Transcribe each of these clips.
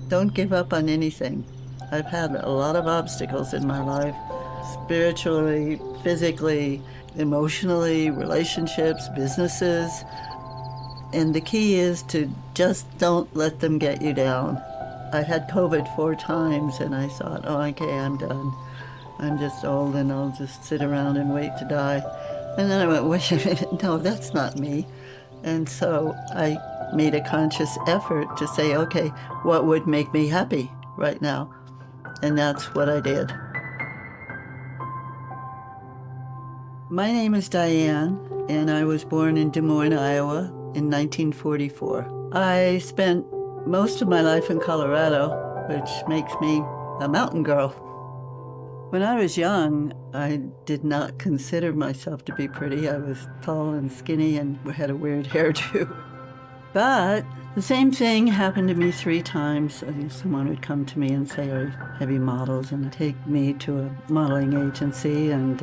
Don't give up on anything. I've had a lot of obstacles in my life, spiritually, physically, emotionally, relationships, businesses. And the key is to just don't let them get you down. I had COVID 4 times and I thought, oh, okay, I'm done. I'm just old and I'll just sit around and wait to die. And then I went, wait a minute, no, that's not me. And so I made a conscious effort to say, okay, what would make me happy right now? And that's what I did. My name is Diane, and I was born in Des Moines, Iowa in 1944. I spent most of my life in Colorado, which makes me a mountain girl. When I was young, I did not consider myself to be pretty. I was tall and skinny and had a weird hairdo. But the same thing happened to me 3 times. Someone would come to me and say, have you models? And take me to a modeling agency, and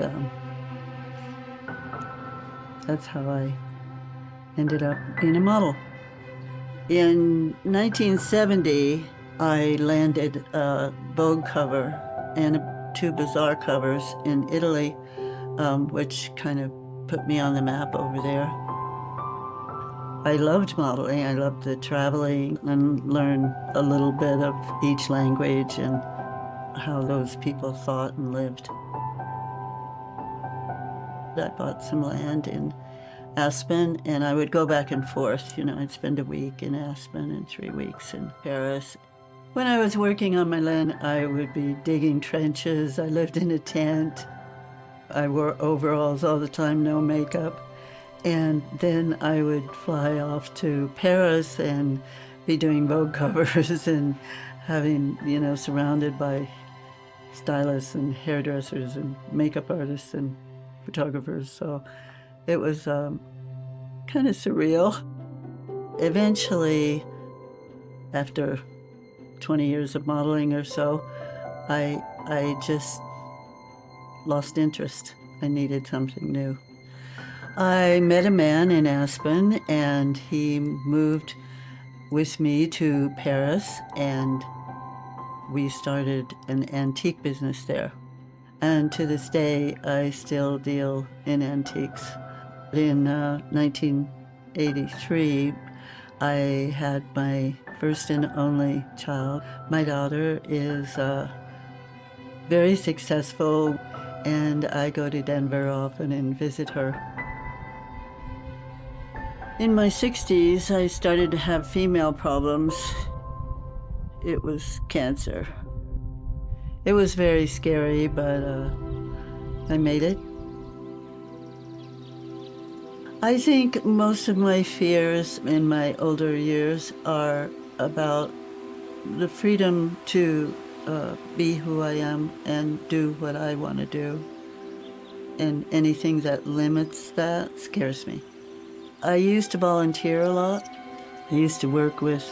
that's how I ended up being a model. In 1970, I landed a Vogue cover and 2 Bazaar covers in Italy, which kind of put me on the map over there. I loved modeling. I loved the traveling and learn a little bit of each language and how those people thought and lived. I bought some land in Aspen, and I would go back and forth. I'd spend a week in Aspen and 3 weeks in Paris. When I was working on my land, I would be digging trenches. I lived in a tent. I wore overalls all the time, no makeup. And then I would fly off to Paris and be doing Vogue covers and having, surrounded by stylists and hairdressers and makeup artists and photographers. So it was kind of surreal. Eventually, after 20 years of modeling or so, I just lost interest. I needed something new. I met a man in Aspen, and he moved with me to Paris, and we started an antique business there. And to this day, I still deal in antiques. In 1983, I had my first and only child. My daughter is very successful, and I go to Denver often and visit her. In my 60s, I started to have female problems. It was cancer. It was very scary, but I made it. I think most of my fears in my older years are about the freedom to be who I am and do what I want to do. And anything that limits that scares me. I used to volunteer a lot. I used to work with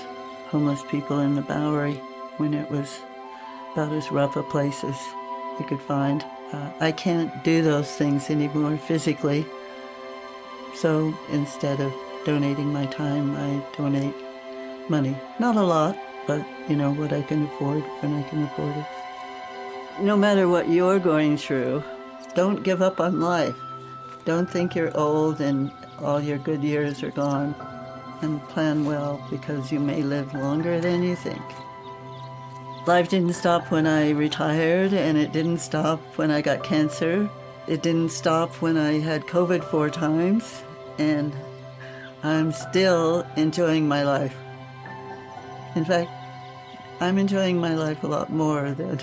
homeless people in the Bowery when it was about as rough a place as you could find. I can't do those things anymore physically. So instead of donating my time, I donate money. Not a lot, but what I can afford when I can afford it. No matter what you're going through, don't give up on life. Don't think you're old and all your good years are gone. And plan well, because you may live longer than you think. Life didn't stop when I retired, and it didn't stop when I got cancer. It didn't stop when I had COVID 4 times, and I'm still enjoying my life. In fact, I'm enjoying my life a lot more than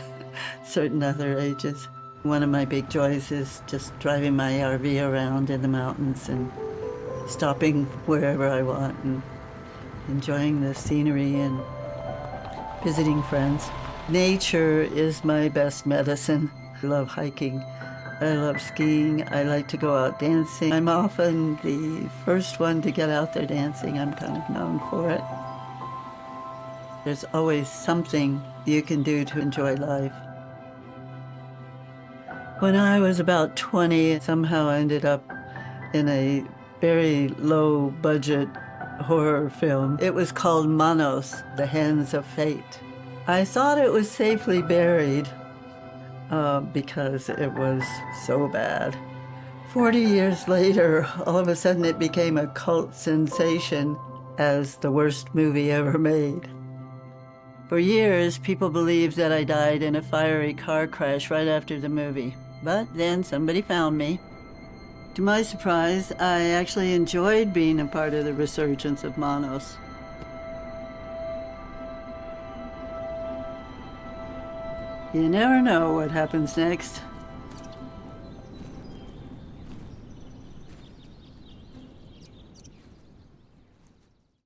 certain other ages. One of my big joys is just driving my RV around in the mountains and stopping wherever I want and enjoying the scenery and visiting friends. Nature is my best medicine. I love hiking. I love skiing. I like to go out dancing. I'm often the first one to get out there dancing. I'm kind of known for it. There's always something you can do to enjoy life. When I was about 20, somehow I ended up in a very low-budget horror film. It was called Manos, The Hands of Fate. I thought it was safely buried because it was so bad. 40 years later, all of a sudden it became a cult sensation as the worst movie ever made. For years, people believed that I died in a fiery car crash right after the movie. But then somebody found me. To my surprise, I actually enjoyed being a part of the resurgence of Manos. You never know what happens next.